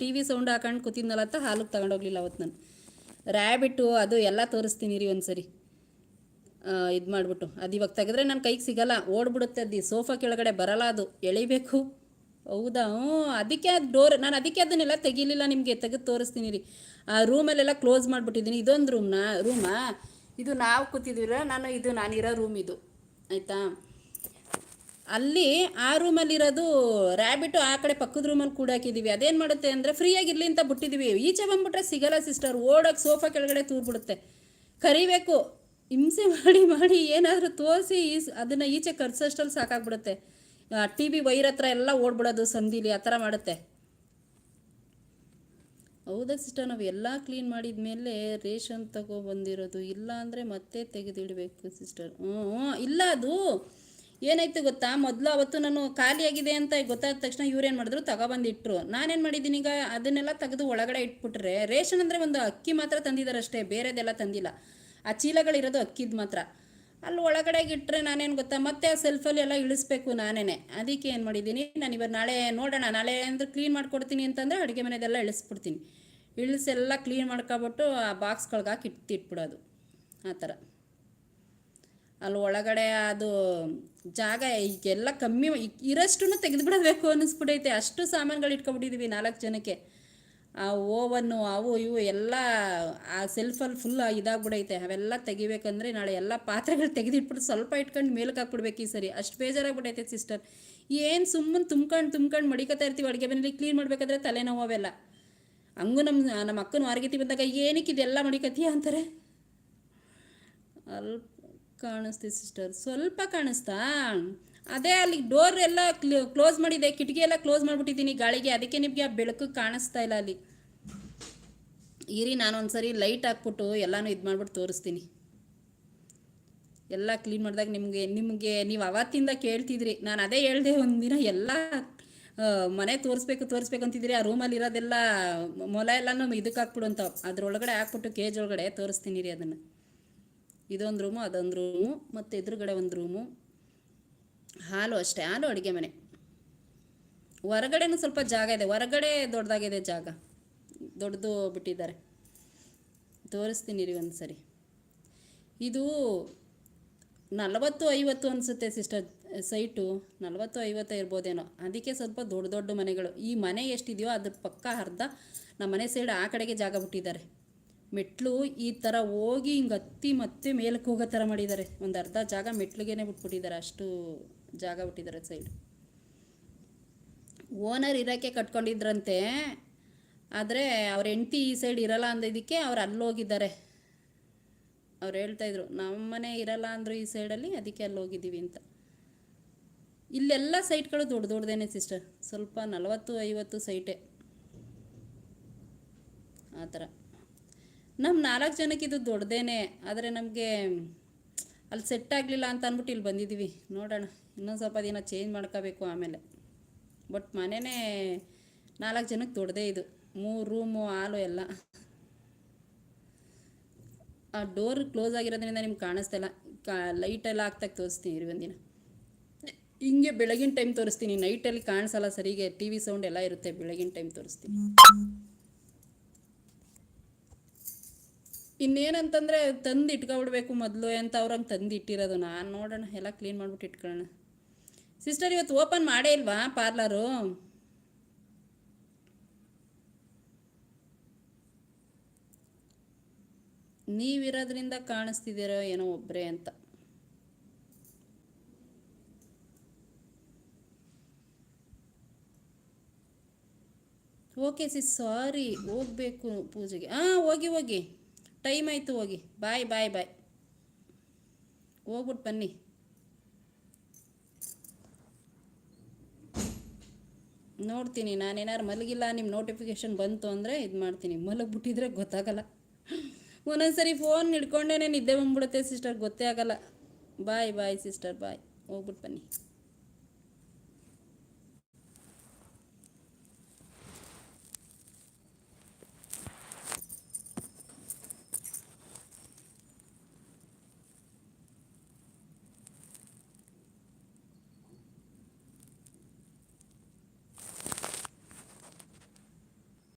T V sound ಹಾಕೊಂಡು ಕೂತಿದ್ನಲ್ಲ ಅಂತ ಹಾಲಿಗೆ ತಗೊಂಡೋಗ್ಲಿಲ್ಲ ಅವತ್ತು ನಾನು. ರ್ಯಾಬಿಟ್ಟು ಅದು ಎಲ್ಲ ತೋರಿಸ್ತೀನಿ ರೀ ಒಂದ್ಸರಿ. ಇದು ಮಾಡಿಬಿಟ್ಟು ಅದು ಇವಾಗ ತೆಗೆದ್ರೆ ನನ್ನ ಕೈಗೆ ಸಿಗಲ್ಲ, ಓಡ್ಬಿಡುತ್ತೆ. ಅದು ಸೋಫಾ ಕೆಳಗಡೆ ಬರಲ್ಲ, ಅದು ಎಳಿಬೇಕು. ಹೌದಾ? ಹ್ಞೂ, ಅದಕ್ಕೆ ಅದು ಡೋರ್ ನಾನು ಅದಕ್ಕೆ ಅದನ್ನೆಲ್ಲ ತೆಗಿಲಿಲ್ಲ, ನಿಮಗೆ ತೆಗೆದು ತೋರಿಸ್ತೀನಿ ರೀ. ಆ ರೂಮಲ್ಲೆಲ್ಲ ಕ್ಲೋಸ್ ಮಾಡಿಬಿಟ್ಟಿದ್ದೀನಿ. ಇದೊಂದು ರೂಮಾ ಇದು ನಾವು ಕೂತಿದ್ದೀರ, ನಾನಿರೋ ರೂಮ್ ಇದು, ಆಯಿತಾ? ಅಲ್ಲಿ ಆ ರೂಮಲ್ಲಿರೋದು ರ್ಯಾಬಿಟು ಆ ಕಡೆ ಪಕ್ಕದ ರೂಮಲ್ಲಿ ಕೂಡ ಹಾಕಿದ್ದೀವಿ. ಅದೇನು ಮಾಡುತ್ತೆ ಅಂದರೆ ಫ್ರೀಯಾಗಿರಲಿ ಅಂತ ಬಿಟ್ಟಿದ್ದೀವಿ. ಈಚೆ ಬಂದುಬಿಟ್ರೆ ಸಿಗಲ್ಲ ಸಿಸ್ಟರ್, ಓಡೋಕೆ ಸೋಫಾ ಕೆಳಗಡೆ ತೂರ್ಬಿಡುತ್ತೆ. ಕರಿಬೇಕು, ಹಿಂಸೆ ಮಾಡಿ ಮಾಡಿ ಏನಾದರೂ ತೋರಿಸಿ ಅದನ್ನು ಈಚೆ ಕರ್ಸೋಷ್ಟಲ್ಲಿ ಸಾಕಾಗ್ಬಿಡುತ್ತೆ. ಟಿ ವಿ ವೈರ್ ಹತ್ರ ಎಲ್ಲ ಓಡ್ಬಿಡೋದು ಸಂದಿಲಿ, ಆ ಥರ ಮಾಡುತ್ತೆ. ಹೌದಾ ಸಿಸ್ಟರ್? ನಾವು ಎಲ್ಲ ಕ್ಲೀನ್ ಮಾಡಿದ ಮೇಲೆ ರೇಷನ್ ತಗೊಬಂದಿರೋದು, ಇಲ್ಲ ಅಂದರೆ ಮತ್ತೆ ತೆಗೆದಿಡಬೇಕು ಸಿಸ್ಟರ್. ಇಲ್ಲ, ಅದು ಏನಾಯ್ತು ಗೊತ್ತಾ, ಮೊದಲು ಅವತ್ತು ನಾನು ಖಾಲಿಯಾಗಿದೆ ಅಂತ ಗೊತ್ತಾದ ತಕ್ಷಣ ಇವ್ರೇನು ಮಾಡಿದ್ರು, ತಗೊಬಂದಿಟ್ರು. ನಾನೇನು ಮಾಡಿದ್ದೀನಿ ಈಗ, ಅದನ್ನೆಲ್ಲ ತೆಗೆದು ಒಳಗಡೆ ಇಟ್ಬಿಟ್ರೆ, ರೇಷನ್ ಅಂದರೆ ಒಂದು ಅಕ್ಕಿ ಮಾತ್ರ ತಂದಿದ್ದಾರೆ ಅಷ್ಟೇ, ಬೇರೆದೆಲ್ಲ ತಂದಿಲ್ಲ. ಆ ಚೀಲಗಳಿರೋದು ಅಕ್ಕಿದು ಮಾತ್ರ. ಅಲ್ಲಿ ಒಳಗಡೆಗೆ ಇಟ್ಟರೆ ನಾನೇನು ಗೊತ್ತಾ, ಮತ್ತೆ ಆ ಸೆಲ್ಫಲ್ಲಿ ಎಲ್ಲ ಇಳಿಸ್ಬೇಕು ನಾನೇ. ಅದಕ್ಕೆ ಏನು ಮಾಡಿದ್ದೀನಿ, ನಾನು ಇವಾಗ ನಾಳೆ ನೋಡೋಣ, ನಾಳೆ ಅಂದರೆ ಕ್ಲೀನ್ ಮಾಡಿಕೊಡ್ತೀನಿ ಅಂತಂದರೆ ಅಡುಗೆ ಮನೆಯದೆಲ್ಲ ಇಳಿಸ್ಬಿಡ್ತೀನಿ. ಇಳಿಸೆಲ್ಲ ಕ್ಲೀನ್ ಮಾಡ್ಕೊಬಿಟ್ಟು ಆ ಬಾಕ್ಸ್ಗಳ್ಗೆ ಹಾಕಿ ಇಟ್ಬಿಡೋದು, ಆ ಥರ. ಅಲ್ಲಿ ಒಳಗಡೆ ಅದು ಜಾಗ ಈಗೆಲ್ಲ ಕಮ್ಮಿ ಇರೋಷ್ಟು ತೆಗೆದುಬಿಡಬೇಕು ಅನ್ನಿಸ್ಬಿಟ್ಟೈತೆ. ಅಷ್ಟು ಸಾಮಾನುಗಳು ಇಟ್ಕೊಬಿಟ್ಟಿದ್ದೀವಿ 4 ಜನಕ್ಕೆ. ಆ ಓವನ್ನು ಅವು ಇವು ಎಲ್ಲ ಆ ಸೆಲ್ಫಲ್ಲಿ ಫುಲ್ ಇದಾಗ್ಬಿಡೈತೆ. ಅವೆಲ್ಲ ತೆಗಿಬೇಕಂದ್ರೆ ನಾಳೆ ಎಲ್ಲ ಪಾತ್ರೆಗಳು ತೆಗೆದಿಟ್ಬಿಟ್ಟು ಸ್ವಲ್ಪ ಇಟ್ಕೊಂಡು ಮೇಲಕ್ಕೆ ಹಾಕ್ಬಿಡ್ಬೇಕು ಈ ಸರಿ. ಅಷ್ಟು ಬೇಜಾರಾಗ್ಬಿಟ್ಟೈತೆ ಸಿಸ್ಟರ್. ಏನು ಸುಮ್ಮನೆ ತುಂಬ್ಕೊಂಡು ಮಡಿಕತಾ ಇರ್ತೀವಿ ಅಡುಗೆ ಮನೇಲಿ. ಕ್ಲೀನ್ ಮಾಡಬೇಕಾದ್ರೆ ತಲೆನೋವು ಅವೆಲ್ಲ. ಹಂಗೂ ನಮ್ಮ ಅಕ್ಕನ ವಾರಗತಿ ಬಂದಾಗ ಏನಕ್ಕೆ ಇದೆಲ್ಲ ಮಡಿಕತೀಯ ಅಂತಾರೆ. ಅಲ್ಪ ಕಾಣಿಸ್ತೀವಿ ಸಿಸ್ಟರ್, ಸ್ವಲ್ಪ ಕಾಣಿಸ್ತಾ. ಅದೇ ಅಲ್ಲಿ ಡೋರ್ ಎಲ್ಲ ಕ್ಲೋಸ್ ಮಾಡಿದೆ, ಕಿಟಕಿ ಎಲ್ಲ ಕ್ಲೋಸ್ ಮಾಡಿಬಿಟ್ಟಿದ್ದೀನಿ ಗಾಳಿಗೆ. ಅದಕ್ಕೆ ನಿಮಗೆ ಆ ಬೆಳಕು ಕಾಣಿಸ್ತಾ ಇಲ್ಲ ಅಲ್ಲಿ. ಇರಿ, ನಾನೊಂದ್ಸರಿ ಲೈಟ್ ಹಾಕ್ಬಿಟ್ಟು ಎಲ್ಲನೂ ಇದು ಮಾಡ್ಬಿಟ್ಟು ತೋರಿಸ್ತೀನಿ. ಎಲ್ಲ ಕ್ಲೀನ್ ಮಾಡಿದಾಗ ನಿಮಗೆ ನೀವು ಅವತ್ತಿಂದ ಕೇಳ್ತಿದ್ರಿ. ನಾನು ಅದೇ ಹೇಳಿದೆ, ಒಂದಿನ ಎಲ್ಲ ಮನೆ ತೋರಿಸ್ಬೇಕು ಅಂತಿದ್ರಿ. ಆ ರೂಮಲ್ಲಿ ಇರೋದೆಲ್ಲ ಮೊಲ ಎಲ್ಲನೂ ಇದಕ್ಕೆ ಹಾಕ್ಬಿಡು ಅಂತ, ಅದ್ರೊಳಗಡೆ ಹಾಕ್ಬಿಟ್ಟು ಕೇಜ್ ಒಳಗಡೆ ತೋರಿಸ್ತೀನಿ ರೀ ಅದನ್ನು. ಇದೊಂದು ರೂಮು, ಅದೊಂದು ರೂಮು, ಮತ್ತು ಎದುರುಗಡೆ ಒಂದು ರೂಮು. ಹಾಲು ಅಷ್ಟೇ, ಹಾಲು ಅಡುಗೆ ಮನೆ. ಹೊರಗಡೆನೂ ಸ್ವಲ್ಪ ಜಾಗ ಇದೆ, ಹೊರಗಡೆ ದೊಡ್ಡದಾಗಿದೆ ಜಾಗ, ದೊಡ್ಡದು ಬಿಟ್ಟಿದ್ದಾರೆ. ತೋರಿಸ್ತೀನಿ ರೀ ಒಂದು ಸರಿ. ಇದು 40-50 ಅನಿಸುತ್ತೆ ಸಿಸ್ಟರ್ ಸೈಟು. 40-50 ಇರ್ಬೋದೇನೋ. ಅದಕ್ಕೆ ಸ್ವಲ್ಪ ದೊಡ್ಡ ಮನೆಗಳು. ಈ ಮನೆ ಎಷ್ಟಿದೆಯೋ ಅದ್ರ ಪಕ್ಕ ಅರ್ಧ ನಮ್ಮ ಮನೆ ಸೈಡ್ ಆ ಕಡೆಗೆ ಜಾಗ ಬಿಟ್ಟಿದ್ದಾರೆ. ಮೆಟ್ಲು ಈ ಥರ ಹೋಗಿ ಹಿಂಗೆ ಹತ್ತಿ ಮತ್ತೆ ಮೇಲಕ್ಕೆ ಹೋಗೋ ಥರ ಮಾಡಿದ್ದಾರೆ. ಒಂದು ಅರ್ಧ ಜಾಗ ಮೆಟ್ಲಿಗೇನೆ ಬಿಟ್ಬಿಟ್ಟಿದ್ದಾರೆ, ಅಷ್ಟು ಜಾಗ ಬಿಟ್ಟಿದ್ದಾರೆ ಸೈಡ್. ಓನರ್ ಇರೋಕ್ಕೆ ಕಟ್ಕೊಂಡಿದ್ರಂತೆ, ಆದರೆ ಅವ್ರ ಹೆಂಡತಿ ಈ ಸೈಡ್ ಇರಲ್ಲ ಅಂದಿದ್ದಕ್ಕೆ ಅವ್ರು ಅಲ್ಲೋಗಿದ್ದಾರೆ. ಅವ್ರು ಹೇಳ್ತಾಯಿದ್ರು, ನಮ್ಮ ಮನೆ ಇರಲ್ಲ ಅಂದರು ಈ ಸೈಡಲ್ಲಿ, ಅದಕ್ಕೆ ಅಲ್ಲಿ ಹೋಗಿದ್ದೀವಿ ಅಂತ. ಇಲ್ಲೆಲ್ಲ ಸೈಟ್ಗಳು ದೊಡ್ಡದೇನೆ ಸಿಸ್ಟರ್, ಸ್ವಲ್ಪ 40-50 ಸೈಟೇ ಆ ಥರ. ನಮ್ಮ 4 ಜನಕ್ಕೆ ಇದು ದೊಡ್ಡದೇನೆ, ಆದರೆ ನಮಗೆ ಅಲ್ಲಿ ಸೆಟ್ ಆಗಲಿಲ್ಲ ಅಂತ ಅಂದ್ಬಿಟ್ಟು ಇಲ್ಲಿ ಬಂದಿದ್ದೀವಿ. ನೋಡೋಣ, ಇನ್ನೊಂದು ಸ್ವಲ್ಪ ದಿನ ಚೇಂಜ್ ಮಾಡ್ಕೋಬೇಕು ಆಮೇಲೆ. ಬಟ್ ಮನೆಯೇ 4 ಜನಕ್ಕೆ ದೊಡ್ಡದೇ ಇದು. 3 ರೂಮು, ಹಾಲು ಎಲ್ಲ. ಆ ಡೋರ್ ಕ್ಲೋಸ್ ಆಗಿರೋದ್ರಿಂದ ನಿಮ್ಗೆ ಕಾಣಿಸ್ತಾ ಇಲ್ಲ. ಲೈಟೆಲ್ಲ ಹಾಕ್ತಾಗ ತೋರಿಸ್ತೀನಿ ರೀ ಒಂದಿನ. ಹಿಂಗೆ ಬೆಳಗಿನ ಟೈಮ್ ತೋರಿಸ್ತೀನಿ, ನೈಟಲ್ಲಿ ಕಾಣಿಸಲ್ಲ ಸರಿಗೆ. ಟಿ ವಿ ಸೌಂಡ್ ಎಲ್ಲ ಇರುತ್ತೆ, ಬೆಳಗಿನ ಟೈಮ್ ತೋರಿಸ್ತೀನಿ. ಇನ್ನೇನಂತಂದರೆ ತಂದು ಇಟ್ಕೊಬಿಡ್ಬೇಕು ಮೊದಲು ಅಂತ ಅವ್ರಂಗೆ ತಂದು ಇಟ್ಟಿರೋದು. ನಾನು ನೋಡೋಣ, ಎಲ್ಲ ಕ್ಲೀನ್ ಮಾಡಿಬಿಟ್ಟು ಇಟ್ಕೊಳ್ಳೋಣ. ಸಿಸ್ಟರ್, ಇವತ್ತು ಓಪನ್ ಮಾಡೇ ಇಲ್ವಾ ಪಾರ್ಲರು? ನೀವಿರೋದ್ರಿಂದ ಕಾಣಿಸ್ತಿದ್ದೀರೋ ಏನೋ ಒಬ್ಬರೇ ಅಂತ. ಓಕೆ ಸಾರಿ, ಹೋಗಬೇಕು ಪೂಜೆಗೆ. ಹೋಗಿ ಟೈಮ್ ಆಯಿತು, ಹೋಗಿ. ಬಾಯ್. ಹೋಗ್ಬಿಟ್ಟು ಬನ್ನಿ. ನೋಡ್ತೀನಿ, ನಾನೇನಾರು ಮಲಗಿಲ್ಲ, ನಿಮ್ಮ ನೋಟಿಫಿಕೇಷನ್ ಬಂತು ಅಂದರೆ ಇದು ಮಾಡ್ತೀನಿ. ಮಲಗಿಬಿಟ್ಟಿದ್ರೆ ಗೊತ್ತಾಗಲ್ಲ. ಒಂದೊಂದ್ಸರಿ ಫೋನ್ ಹಿಡ್ಕೊಂಡೇ ನಿದ್ದೆ ಬಂದ್ಬಿಡುತ್ತೆ ಸಿಸ್ಟರ್, ಗೊತ್ತೇ ಆಗಲ್ಲ. ಬಾಯ್ ಸಿಸ್ಟರ್, ಬಾಯ್. ಹೋಗ್ಬಿಟ್ಟು ಬನ್ನಿ.